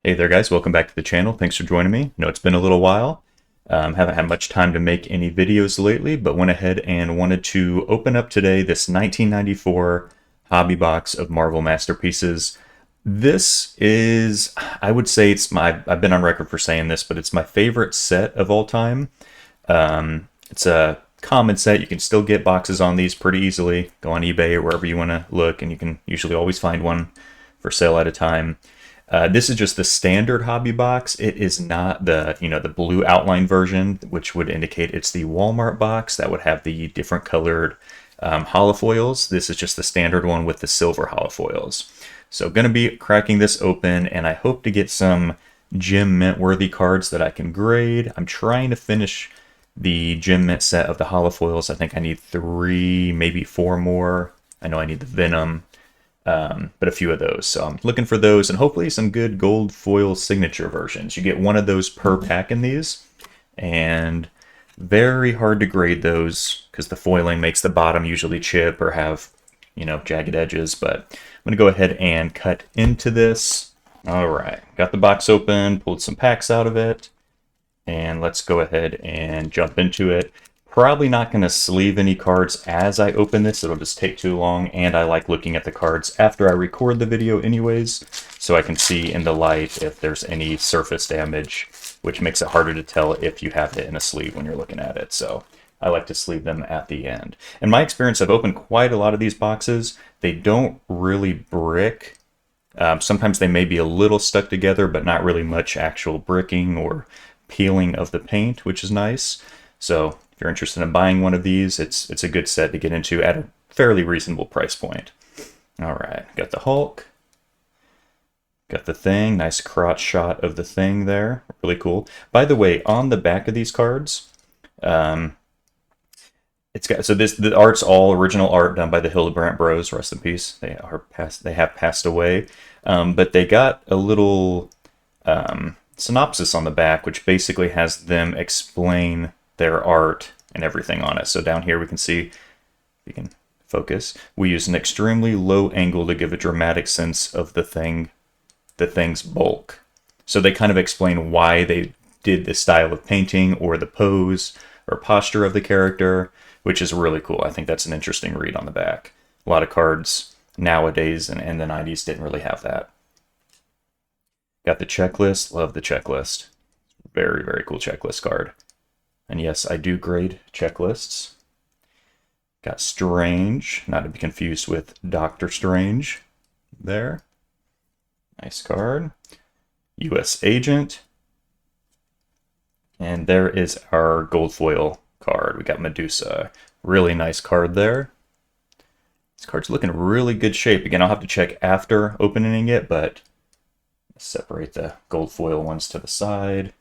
Hey there guys, welcome back to the channel. Thanks for joining me. I know it's been a little while. Haven't had much time to make any videos lately, but went ahead and wanted to open up today this 1994 hobby box of Marvel Masterpieces. This is, I would say I've been on record for saying this, but it's my favorite set of all time. It's a common set. You can still get boxes on these pretty easily. Go on eBay or wherever you want to look, and you can usually always find one for sale at a time. This is just the standard hobby box. It is not the blue outline version, which would indicate it's the Walmart box that would have the different colored holofoils. This is just the standard one with the silver holofoils. So going to be cracking this open, and I hope to get some gem mint worthy cards that I can grade. I'm trying to finish the gem mint set of the holofoils. I think I need 3, maybe 4 more. I know I need the Venom. But a few of those. So I'm looking for those and hopefully some good gold foil signature versions. You get one of those per pack in these, and very hard to grade those because the foiling makes the bottom usually chip or have, jagged edges. But I'm going to go ahead and cut into this. All right, got the box open, pulled some packs out of it, and let's go ahead and jump into it. Probably not going to sleeve any cards as I open this. It'll just take too long, and I like looking at the cards after I record the video anyways, so I can see in the light if there's any surface damage, which makes it harder to tell if you have it in a sleeve when you're looking at it. So I like to sleeve them at the end. In my experience, I've opened quite a lot of these boxes. They don't really brick. Sometimes they may be a little stuck together, but not really much actual bricking or peeling of the paint, which is nice. So if you're interested in buying one of these, it's a good set to get into at a fairly reasonable price point. All right, got the Hulk, got the Thing, nice crotch shot of the Thing there, really cool. By the way, on the back of these cards, it's got the art's all original art done by the Hildebrandt Bros. Rest in peace. They have passed away, but they got a little synopsis on the back, which basically has them explain their art and everything on it. So down here we can see, if you can focus, we use an extremely low angle to give a dramatic sense of the thing's bulk. So they kind of explain why they did this style of painting or the pose or posture of the character, which is really cool. I think that's an interesting read on the back. A lot of cards nowadays and in the 90s didn't really have that. Got the checklist. Love the checklist. Very, very cool checklist card. And yes, I do grade checklists. Got Strange, not to be confused with Doctor Strange there. Nice card. U.S. Agent. And there is our gold foil card. We got Medusa. Really nice card there. This card's looking in really good shape. Again, I'll have to check after opening it, but separate the gold foil ones to the side.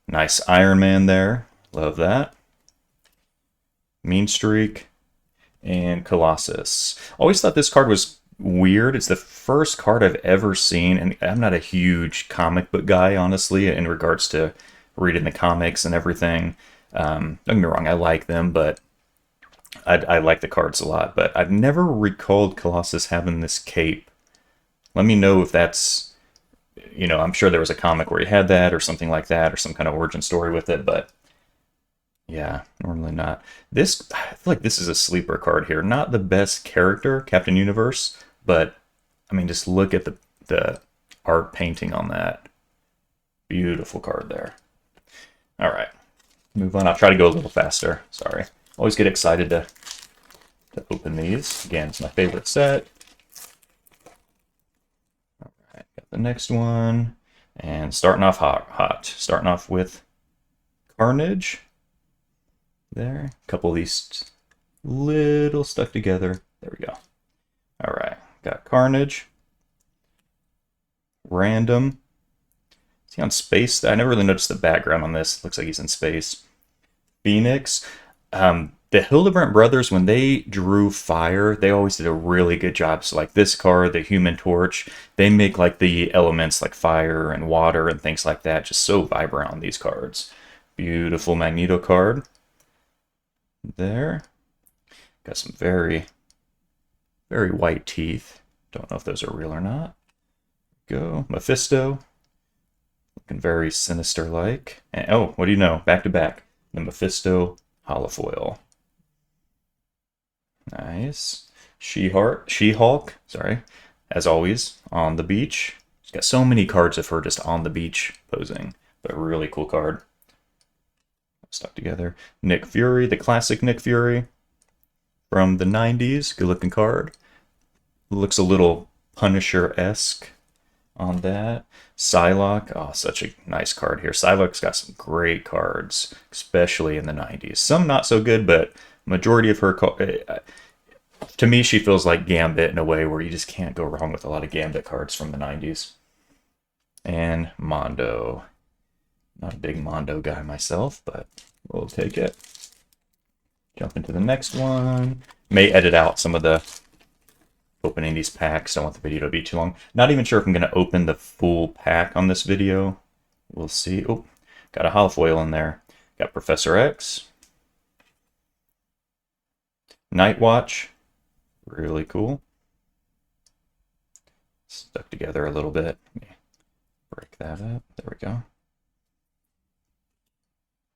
Nice Iron Man there. Love that. Mean Streak and Colossus. Always thought this card was weird. It's the first card I've ever seen, and I'm not a huge comic book guy, honestly, in regards to reading the comics and everything. Don't get me wrong, I like them, but I like the cards a lot. But I've never recalled Colossus having this cape. Let me know if that's, I'm sure there was a comic where he had that or something like that, or some kind of origin story with it, but yeah, normally not. I feel like this is a sleeper card here. Not the best character, Captain Universe, but I mean, just look at the art painting on that. Beautiful card there. All right, move on. I'll try to go a little faster. Sorry. Always get excited to open these. Again, it's my favorite set. All right, got the next one. And starting off hot. Starting off with Carnage. There, a couple of these little stuck together. There we go. All right, got Carnage. Random. Is he on space? I never really noticed the background on this. Looks like he's in space. Phoenix. The Hildebrandt brothers, when they drew fire, they always did a really good job. So like this card, the Human Torch, they make like the elements like fire and water and things like that just so vibrant on these cards. Beautiful Magneto card. There. Got some very, very white teeth. Don't know if those are real or not. Go. Mephisto. Looking very sinister-like. And, oh, what do you know? Back to back. The Mephisto Holofoil. Nice. She-Hulk, sorry. As always, on the beach. She's got so many cards of her just on the beach posing. But really cool card. Stuck together. Nick Fury, the classic Nick Fury from the 90s. Good looking card. Looks a little Punisher-esque on that. Psylocke, oh, such a nice card here. Psylocke's got some great cards, especially in the 90s. Some not so good, but majority of her, to me, she feels like Gambit in a way where you just can't go wrong with a lot of Gambit cards from the 90s. And Mondo. Not a big Mondo guy myself, but we'll take it. Jump into the next one. May edit out some of the opening these packs. Don't want the video to be too long. Not even sure if I'm going to open the full pack on this video. We'll see. Oh, got a holofoil in there. Got Professor X. Nightwatch. Really cool. Stuck together a little bit. Let me break that up. There we go.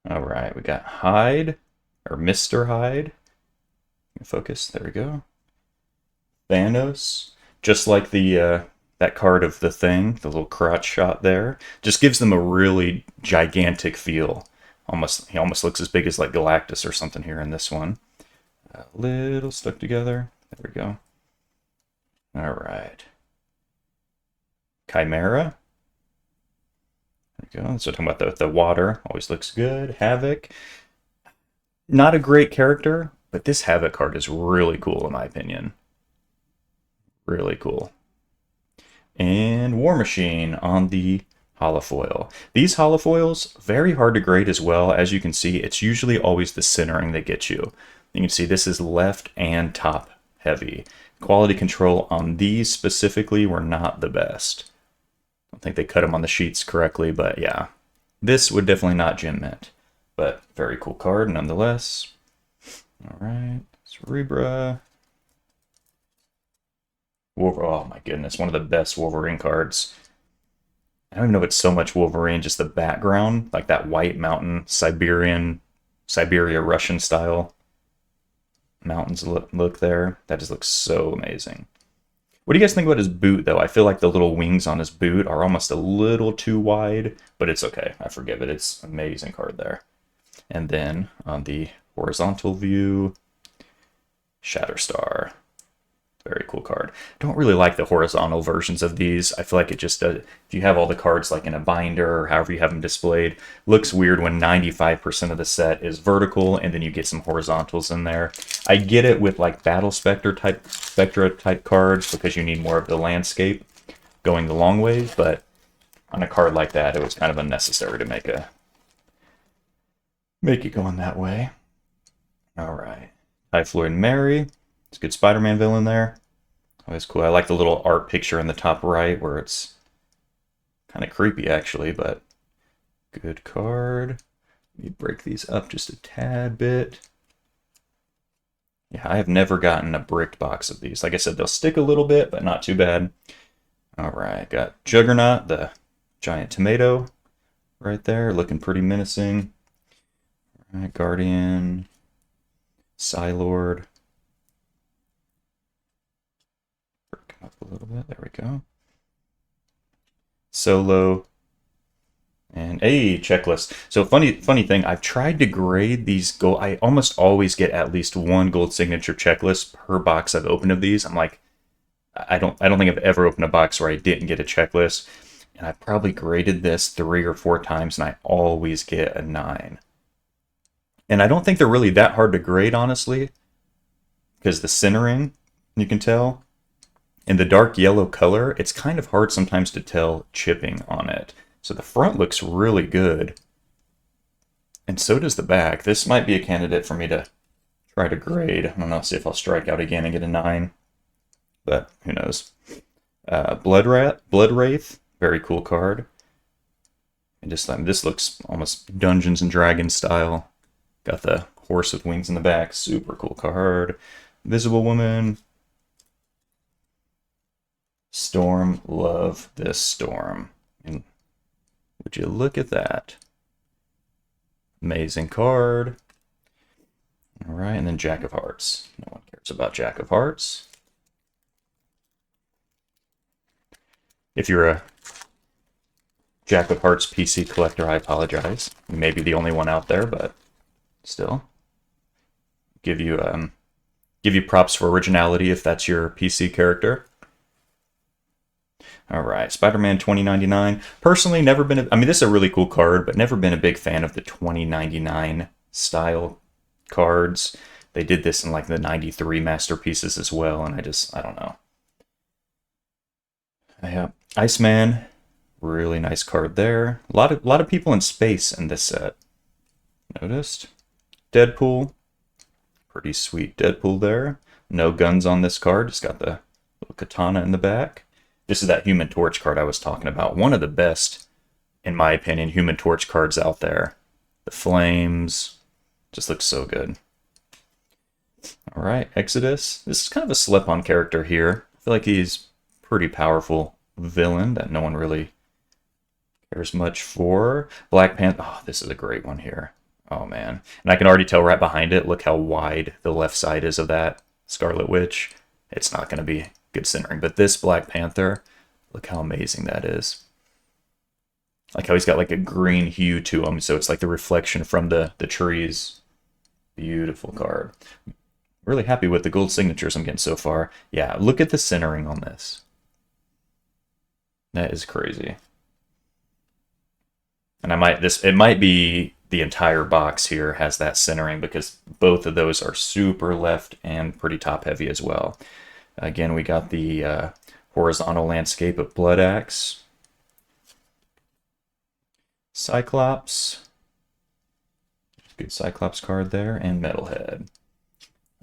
All right, we got Hyde, or Mr. Hyde. Focus, there we go. Thanos, just like the that card of the Thing, the little crotch shot there, just gives them a really gigantic feel. He almost looks as big as like Galactus or something here in this one. A little stuck together. There we go. All right. Chimera. There we go. So talking about the water, always looks good. Havoc, not a great character, but this Havoc card is really cool in my opinion. Really cool. And War Machine on the holofoil. These holofoils, very hard to grade as well. As you can see, it's usually always the centering that gets you. You can see this is left and top heavy. Quality control on these specifically were not the best. I don't think they cut them on the sheets correctly, but yeah. This would definitely not gem mint. But very cool card nonetheless. All right, Cerebra. Oh my goodness, one of the best Wolverine cards. I don't even know if it's so much Wolverine, just the background, like that white mountain, Siberia, Russian style mountains look there. That just looks so amazing. What do you guys think about his boot, though? I feel like the little wings on his boot are almost a little too wide, but it's okay. I forgive it. It's an amazing card there. And then on the horizontal view, Shatterstar. Very cool card. Don't really like the horizontal versions of these. I feel like it just does. If you have all the cards like in a binder or however you have them displayed, looks weird when 95% of the set is vertical and then you get some horizontals in there. I get it with like Battle Spectra type cards because you need more of the landscape going the long ways, but on a card like that, it was kind of unnecessary to make it going that way. All right, Typhoid Mary. It's a good Spider-Man villain there. Always cool. I like the little art picture in the top right where it's kind of creepy actually, but good card. Let me break these up just a tad bit. Yeah, I have never gotten a bricked box of these. Like I said, they'll stick a little bit, but not too bad. All right, got Juggernaut, the giant tomato right there, looking pretty menacing. All right, Guardian, Psylord. Up a little bit. There we go. Solo. And a checklist. So funny thing, I've tried to grade these gold. I almost always get at least one gold signature checklist per box I've opened of these. I'm like, I don't think I've ever opened a box where I didn't get a checklist. And I probably graded this 3 or 4 times and I always get a 9. And I don't think they're really that hard to grade, honestly, because the centering, you can tell. In the dark yellow color, it's kind of hard sometimes to tell chipping on it. So the front looks really good. And so does the back. This might be a candidate for me to try to grade. I don't know, see if I'll strike out again and get a 9. But who knows. Blood Wraith, very cool card. And just this looks almost Dungeons and Dragons style. Got the horse with wings in the back, super cool card. Visible Woman. Storm, love this Storm. And Would you look at that? Amazing card. All right, and then Jack of Hearts. No one cares about Jack of Hearts. If you're a Jack of Hearts PC collector, I apologize. You may be the only one out there, but still. Give you props for originality if that's your PC character. All right, Spider-Man 2099. Personally, never been. I mean, this is a really cool card, but never been a big fan of the 2099 style cards. They did this in like the 93 masterpieces as well, and I don't know. Yeah, Iceman, really nice card there. A lot of people in space in this set. Noticed. Deadpool, pretty sweet Deadpool there. No guns on this card, just got the little katana in the back. This is that Human Torch card I was talking about. One of the best, in my opinion, Human Torch cards out there. The flames just looks so good. All right, Exodus. This is kind of a slip-on character here. I feel like he's pretty powerful villain that no one really cares much for. Black Panther. Oh, this is a great one here. Oh, man. And I can already tell right behind it, look how wide the left side is of that Scarlet Witch. It's not going to be good centering. But this Black Panther, look how amazing that is. Like how he's got like a green hue to him, so it's like the reflection from the trees. Beautiful card. Really happy with the gold signatures I'm getting so far. Yeah, look at the centering on this. That is crazy. And it might be the entire box here has that centering because both of those are super left and pretty top heavy as well. Again, we got the horizontal landscape of Blood Axe. Cyclops. Good Cyclops card there. And Metalhead.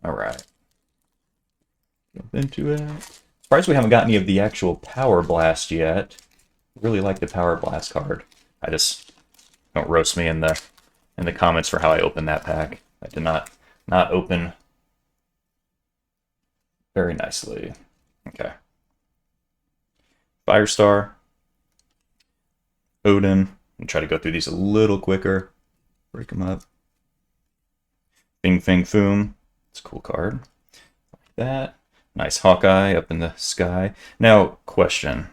Alright. Jump into it. Surprised we haven't got any of the actual PowerBlast yet. Really like the PowerBlast card. I just... Don't roast me in the comments for how I opened that pack. I did not open very nicely. Okay. Firestar. Odin. I'll try to go through these a little quicker. Break them up. Bing Fang Foom. It's a cool card. Like that. Nice Hawkeye up in the sky. Now, question.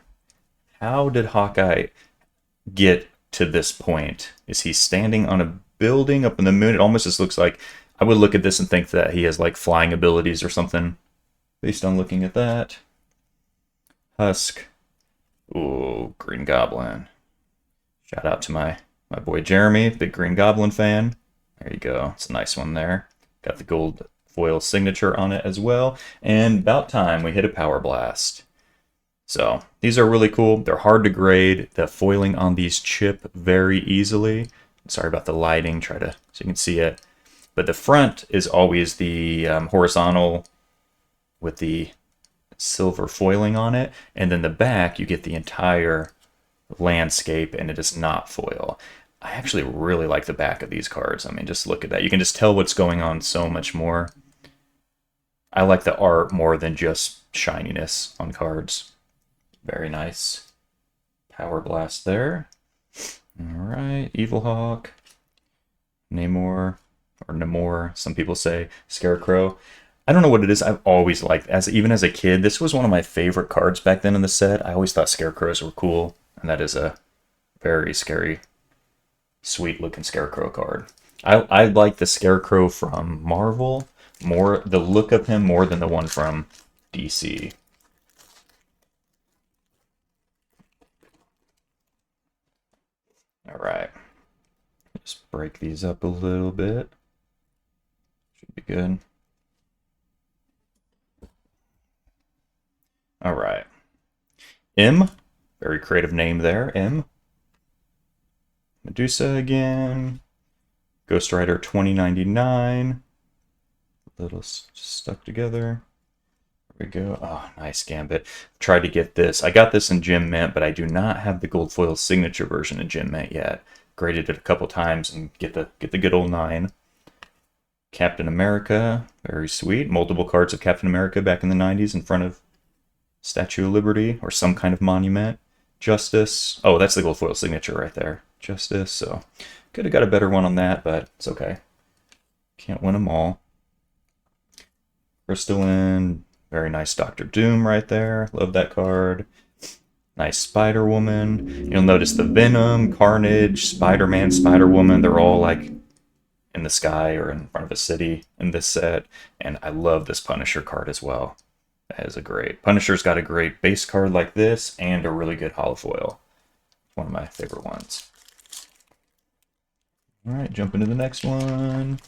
How did Hawkeye get to this point? Is he standing on a building up in the moon? It almost just looks like, I would look at this and think that he has like flying abilities or something based on looking at that. Husk. Ooh, Green Goblin. Shout out to my boy Jeremy, big Green Goblin fan. There you go. It's a nice one there. Got the gold foil signature on it as well. And about time we hit a PowerBlast. So these are really cool. They're hard to grade. The foiling on these chip very easily. Sorry about the lighting. Try to so you can see it. But the front is always the horizontal with the silver foiling on it, and then the back you get the entire landscape, and it is not foil. I actually really like the back of these cards. I mean, just look at that. You can just tell what's going on so much more. I like the art more than just shininess on cards. Very nice. PowerBlast there. Alright, Evil Hawk. Namor, or Namor, some people say. Scarecrow. I don't know what it is. I've always liked, even as a kid, this was one of my favorite cards back then in the set. I always thought Scarecrows were cool, and that is a very scary, sweet looking Scarecrow card. I like the Scarecrow from Marvel, more the look of him more than the one from DC. All right, just break these up a little bit. Should be good. All right. M, very creative name there, M. Medusa again. Ghost Rider 2099. A little stuck together. There we go. Oh, nice Gambit. Tried to get this. I got this in Gem Mint, but I do not have the gold foil signature version in Gem Mint yet. Graded it a couple times and get the good old 9. Captain America, very sweet. Multiple cards of Captain America back in the 90s in front of Statue of Liberty or some kind of monument. Justice. Oh, that's the gold foil signature right there. Justice. So could have got a better one on that, but it's okay. Can't win them all. Crystalline. Very nice Doctor Doom right there. Love that card. Nice Spider-Woman. You'll notice the Venom, Carnage, Spider-Man, Spider-Woman, they're all like in the sky or in front of a city in this set. And I love this Punisher card as well. That is a great. Punisher's got a great base card like this and a really good holofoil. One of my favorite ones. All right, jump into the next one.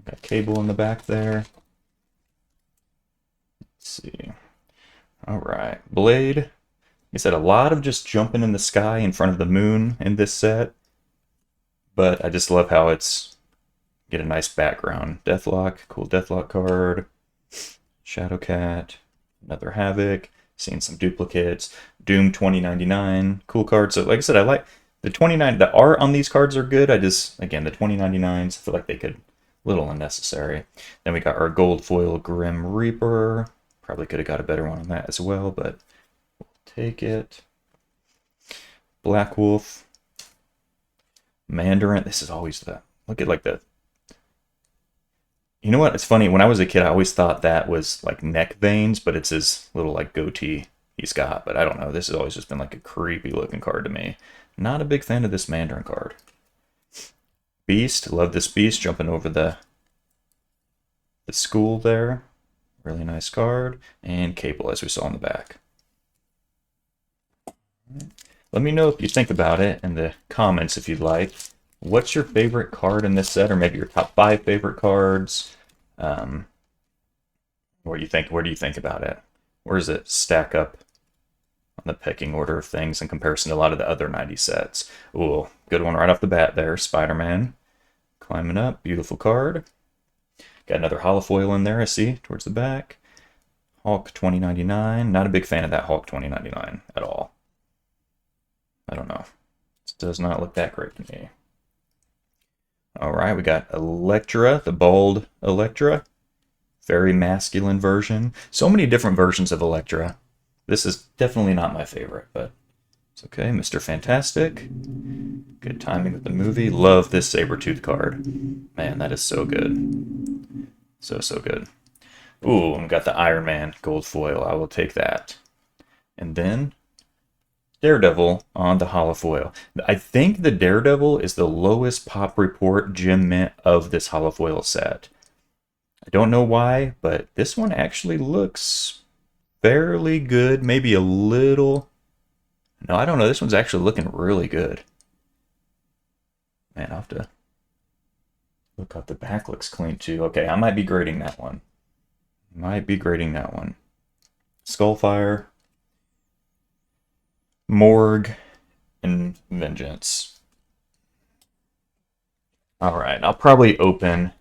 Got Cable in the back there. Let's see. All right, Blade. Like I said, a lot of just jumping in the sky in front of the moon in this set. But I just love how it's get a nice background. Deathlock, cool Deathlock card. Shadowcat, another Havoc. Seeing some duplicates. Doom 2099, cool card. So like I said, I like the 29. The art on these cards are good. Again, the 2099s, I feel like they could, a little unnecessary. Then we got our gold foil Grim Reaper. Probably could have got a better one on that as well, but we'll take it. Black Wolf. Mandarin. This is always the, look at like the, you know what? It's funny. When I was a kid, I always thought that was like neck veins, but it's his little like goatee he's got. But I don't know. This has always just been like a creepy looking card to me. Not a big fan of this Mandarin card. Beast. Love this Beast jumping over the school there. Really nice card. And Cable, as we saw in the back. Let me know if you think about it in the comments if you'd like. What's your favorite card in this set, or maybe your top 5 favorite cards? What do you think? Where do you think about it? Where does it stack up on the pecking order of things in comparison to a lot of the other 90 sets? Ooh, good one right off the bat there. Spider-Man climbing up, beautiful card. Got another holofoil in there, I see, towards the back. Hulk 2099. Not a big fan of that Hulk 2099 at all. I don't know. It does not look that great to me. All right, we got Elektra, the bald Elektra. Very masculine version. So many different versions of Elektra. This is definitely not my favorite, but it's okay. Mr. Fantastic. Good timing with the movie. Love this Sabretooth card. Man, that is so good. So good. Ooh, and we got the Iron Man gold foil. I will take that. And then Daredevil on the holofoil. I think the Daredevil is the lowest pop report gem mint of this holofoil set. I don't know why, but this one actually looks fairly good. Maybe a little. No, I don't know. This one's actually looking really good. Man, I'll have to look up. The back looks clean too. Okay, I might be grading that one. Skullfire, Morgue, and Vengeance. Alright, I'll probably open,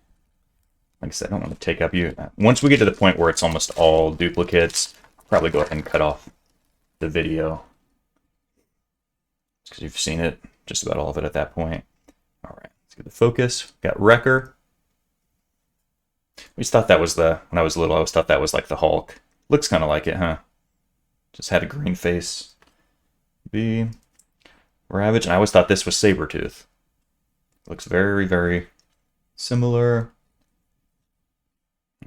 like I said, I don't want to take up you. Once we get to the point where it's almost all duplicates, I'll probably go ahead and cut off the video. Because you've seen it, just about all of it at that point. Alright, let's get the focus. Got Wrecker. We just thought that was when I was little, I always thought that was like the Hulk. Looks kind of like it, huh? Just had a green face. B. Ravage, and I always thought this was Sabretooth. Looks very, very similar.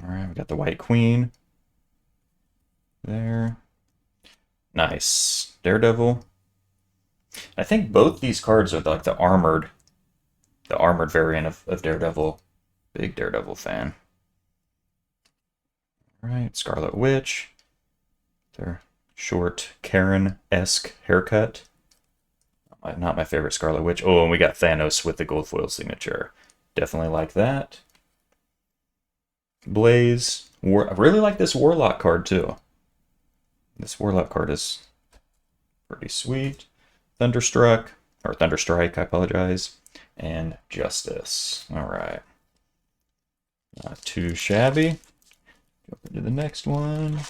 Alright, we got the White Queen. There. Nice. Daredevil. I think both these cards are like the armored variant of Daredevil. Big Daredevil fan. Alright, Scarlet Witch. Their short Karen-esque haircut. Not my favorite Scarlet Witch. Oh, and we got Thanos with the gold foil signature. Definitely like that. Blaze. I really like this Warlock card too. This Warlock card is pretty sweet. Thunderstruck, or Thunderstrike, I apologize. And Justice. Alright. Not too shabby. Jump into the next one.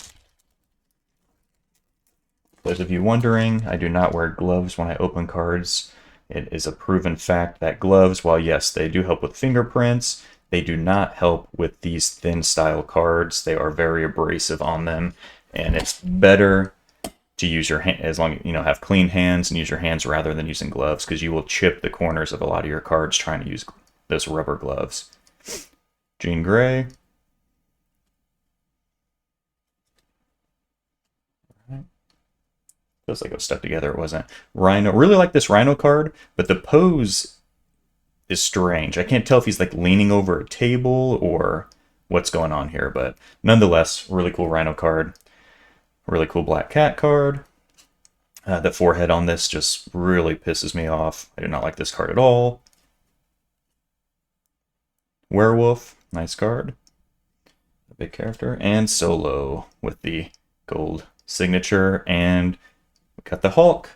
Those of you wondering, I do not wear gloves when I open cards. It is a proven fact that gloves, while yes, they do help with fingerprints, they do not help with these thin style cards. They are very abrasive on them. and it's better to use your hand as long as you have clean hands and use your hands rather than using gloves, because you will chip the corners of a lot of your cards trying to use those rubber gloves. Jean Grey. Feels like it was stuck together. It wasn't. Rhino. Really like this Rhino card, but the pose is strange. I can't tell if he's like leaning over a table or what's going on here, but nonetheless, really cool Rhino card. Really cool Black Cat card. The forehead on this just really pisses me off. I do not like this card at all. Werewolf. Nice card. A big character. And Solo with the gold signature. And we got the Hulk.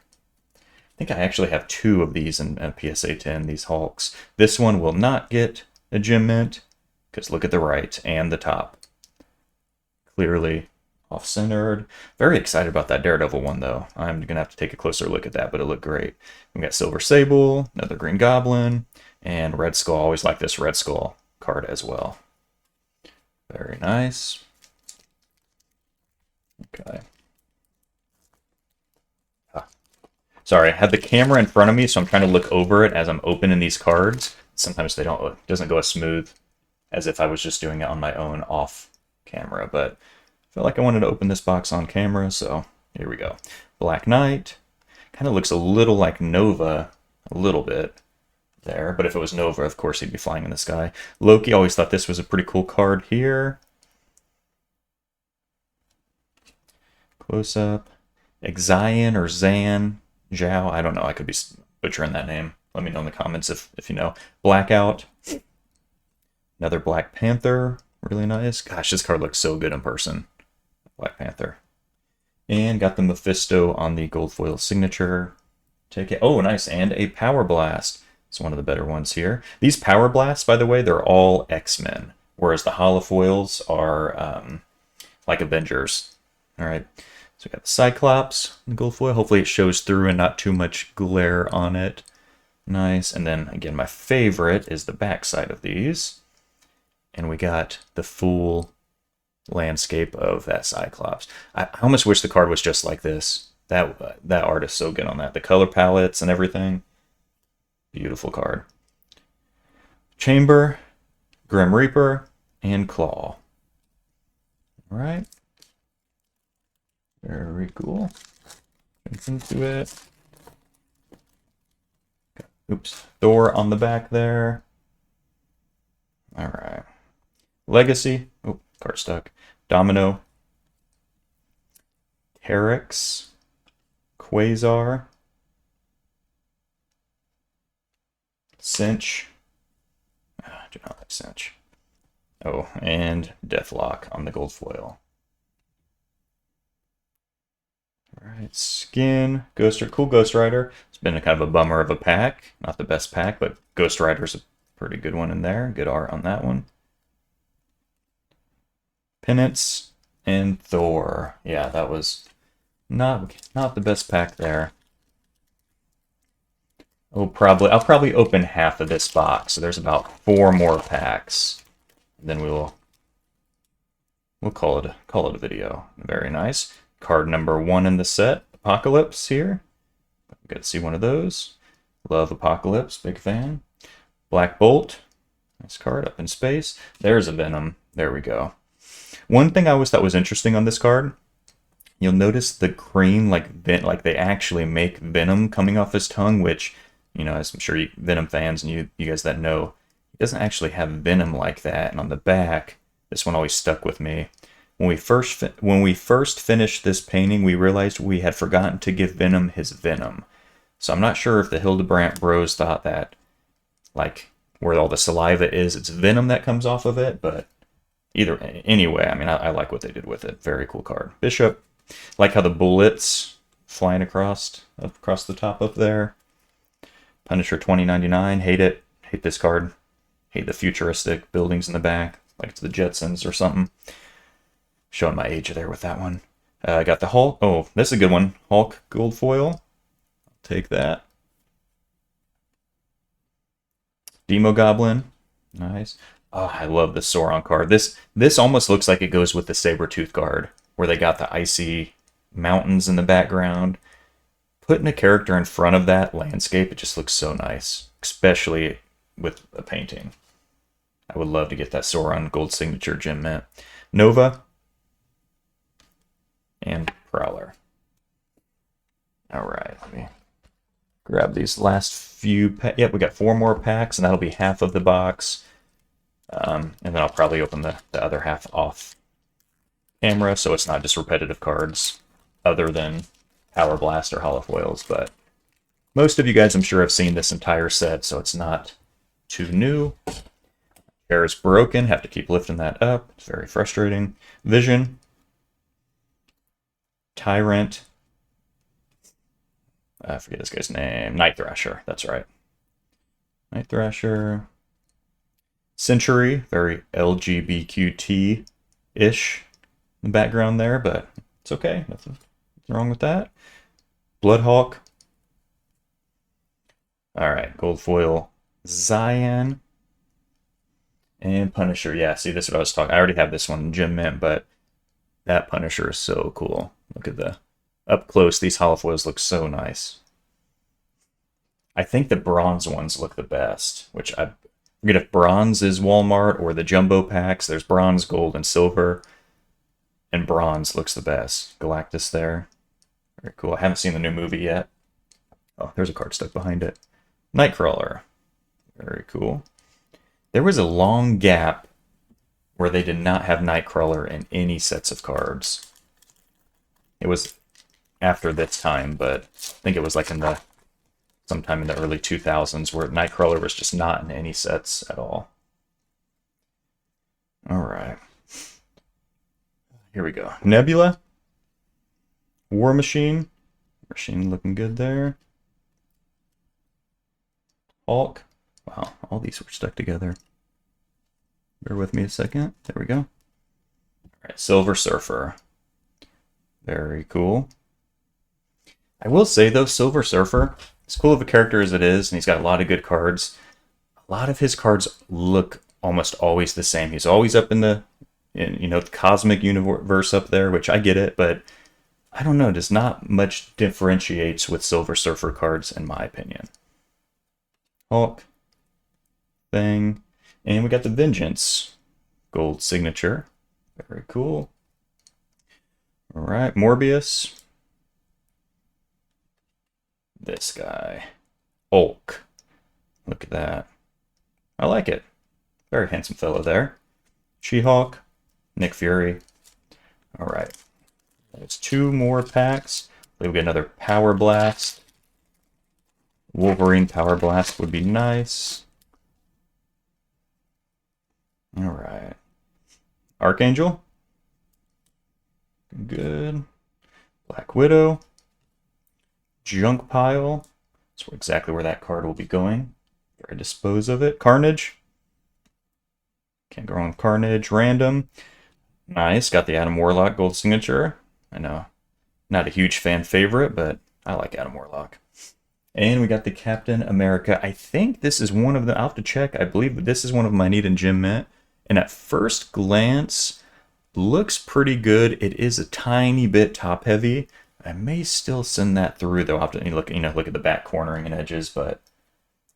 I think I actually have 2 of these in PSA 10, these Hulks. This one will not get a gem mint, because look at the right and the top. Clearly off-centered. Very excited about that Daredevil one, though. I'm going to have to take a closer look at that, but it looked great. We got Silver Sable, another Green Goblin, and Red Skull. Always like this Red Skull card as well. Very nice. Okay. Sorry, I have the camera in front of me, so I'm trying to look over it as I'm opening these cards. Sometimes it doesn't go as smooth as if I was just doing it on my own off camera, but I felt like I wanted to open this box on camera, so here we go. Black Knight. Kind of looks a little like Nova, a little bit there, but if it was Nova, of course he'd be flying in the sky. Loki, always thought this was a pretty cool card here. Close up. Xian or Zan. Zhao, I don't know, I could be butchering that name. Let me know in the comments if you know. Blackout. Another Black Panther, really nice. Gosh, this card looks so good in person. Black Panther. And got the Mephisto on the gold foil signature. Take it. Oh, nice, and a PowerBlast. It's one of the better ones here. These PowerBlasts, by the way, they're all X-Men, whereas the Holofoils are like Avengers. All right. So we got the Cyclops in the gold foil. Hopefully it shows through and not too much glare on it. Nice. And then, again, my favorite is the back side of these. And we got the full landscape of that Cyclops. I almost wish the card was just like this. That art is so good on that. The color palettes and everything. Beautiful card. Chamber, Grim Reaper, and Claw. All right. Very cool. Into it. Oops. Thor on the back there. All right. Legacy. Oh, card stuck. Domino. Terex. Quasar. Cinch. I do not like Cinch. Oh, and Deathlock on the gold foil. Alright, Skin, cool Ghost Rider. It's been a kind of a bummer of a pack. Not the best pack, but Ghost Rider's a pretty good one in there. Good art on that one. Penance and Thor. Yeah, that was not the best pack there. I'll probably open half of this box. So there's about 4 more packs. Then we'll call it a video. Very nice. Card number 1 in the set, Apocalypse here. Got to see one of those. Love Apocalypse, big fan. Black Bolt, nice card, up in space. There's a Venom. There we go. One thing I always thought was interesting on this card, you'll notice the green, like they actually make Venom coming off his tongue, which, as I'm sure Venom fans and you guys that know, he doesn't actually have Venom like that. And on the back, this one always stuck with me. When we first finished this painting, we realized we had forgotten to give Venom his venom. So I'm not sure if the Hildebrandt bros thought that, like, where all the saliva is, it's venom that comes off of it, but anyway, I mean, I like what they did with it. Very cool card. Bishop. Like how the bullets flying across the top up there. Punisher 2099. Hate it. Hate this card. Hate the futuristic buildings in the back, like it's the Jetsons or something. Showing my age there with that one. I got the Hulk. Oh, this is a good one. Hulk gold foil. I'll take that. Demo Goblin. Nice. Oh, I love the Sauron card. This almost looks like it goes with the Sabretooth card. where they got the icy mountains in the background. Putting a character in front of that landscape, it just looks so nice, especially with a painting. I would love to get that Sauron gold signature gem mint. Nova and Prowler. All right, let me grab these last few. Yep, we got 4 more packs, and that'll be half of the box. And then I'll probably open the other half off camera, so it's not just repetitive cards other than PowerBlast or Holofoils. But most of you guys, I'm sure, have seen this entire set, so it's not too new. Chair is broken. Have to keep lifting that up. It's very frustrating. Vision. Tyrant. I forget this guy's name. Night Thrasher. That's right. Night Thrasher. Century. Very LGBTQ-ish in the background there, but it's okay. Nothing wrong with that. Bloodhawk. All right. Gold foil. Zion. And Punisher. Yeah, see, this is what I was talking. I already have this one, Gem Mint, but that Punisher is so cool. Look at the up close. These holofoils look so nice. I think the bronze ones look the best, which I forget if bronze is Walmart or the jumbo packs. There's bronze, gold, and silver, and bronze looks the best. Galactus there. Very cool. I haven't seen the new movie yet. Oh, there's a card stuck behind it. Nightcrawler. Very cool. There was a long gap where they did not have Nightcrawler in any sets of cards. It was after this time, but I think it was like sometime in the early 2000s where Nightcrawler was just not in any sets at all. All right. Here we go. Nebula. War Machine. Machine looking good there. Hulk. Wow, all these were stuck together. Bear with me a second. There we go. All right, Silver Surfer. Very cool. I will say, though, Silver Surfer, as cool of a character as it is, and he's got a lot of good cards, a lot of his cards look almost always the same. He's always up in the cosmic universe up there, which I get it, but I don't know, there's not much differentiates with Silver Surfer cards, in my opinion. Hulk. Thing. And we got the Vengeance gold signature. Very cool. All right, Morbius. This guy. Hulk. Look at that. I like it. Very handsome fellow there. She-Hulk. Nick Fury. All right. There's 2 more packs. We'll get another PowerBlast. Wolverine PowerBlast would be nice. All right. Archangel. Good. Black Widow. Junk Pile. That's exactly where that card will be going. Where I dispose of it. Carnage. Can't go wrong with Carnage. Random. Nice. Got the Adam Warlock gold signature. I know. Not a huge fan favorite, but I like Adam Warlock. And we got the Captain America. I think this is one of the... I'll have to check. I believe this is one of them I need in Gem Mint. And at first glance, looks pretty good. It is a tiny bit top heavy. I may still send that through, though. I'll have to look at the back cornering and edges, but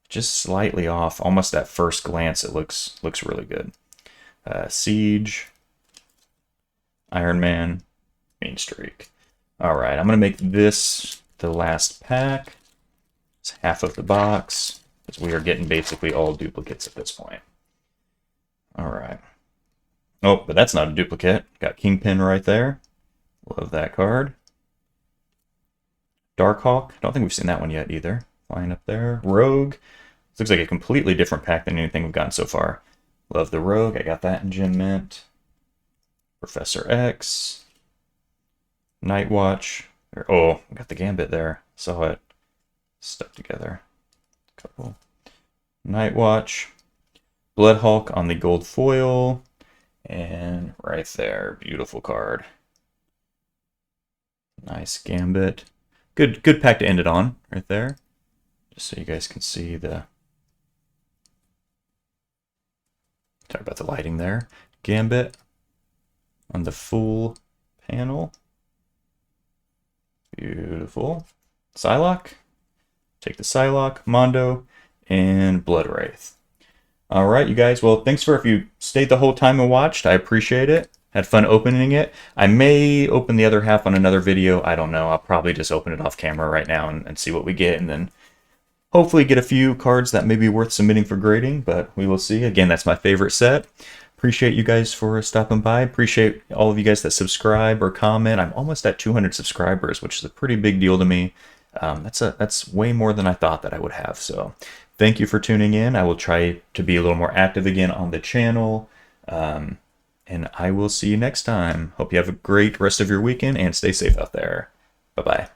just slightly off. Almost at first glance, it looks really good. Siege, Iron Man, Mean Streak. All right, I'm gonna make this the last pack. It's half of the box because we are getting basically all duplicates at this point. All right. Oh, but that's not a duplicate. Got Kingpin right there. Love that card. Darkhawk. I don't think we've seen that one yet either. Flying up there. Rogue. This looks like a completely different pack than anything we've gotten so far. Love the Rogue. I got that in Gem Mint. Professor X. Nightwatch. Oh, we got the Gambit there. Saw it. Stuck together. Couple. Nightwatch. Bloodhawk on the gold foil. And right there, beautiful card. Nice Gambit. Good pack to end it on, right there. Just so you guys can see the... Sorry about the lighting there. Gambit on the full panel. Beautiful. Psylocke. Take the Psylocke, Mondo, and Blood Wraith. All right, you guys. Well, thanks for if you stayed the whole time and watched. I appreciate it. Had fun opening it. I may open the other half on another video. I don't know. I'll probably just open it off camera right now and see what we get, and then hopefully get a few cards that may be worth submitting for grading, but we will see. Again, that's my favorite set. Appreciate you guys for stopping by. Appreciate all of you guys that subscribe or comment. I'm almost at 200 subscribers, which is a pretty big deal to me. That's way more than I thought that I would have. So thank you for tuning in. I will try to be a little more active again on the channel. And I will see you next time. Hope you have a great rest of your weekend and stay safe out there. Bye-bye.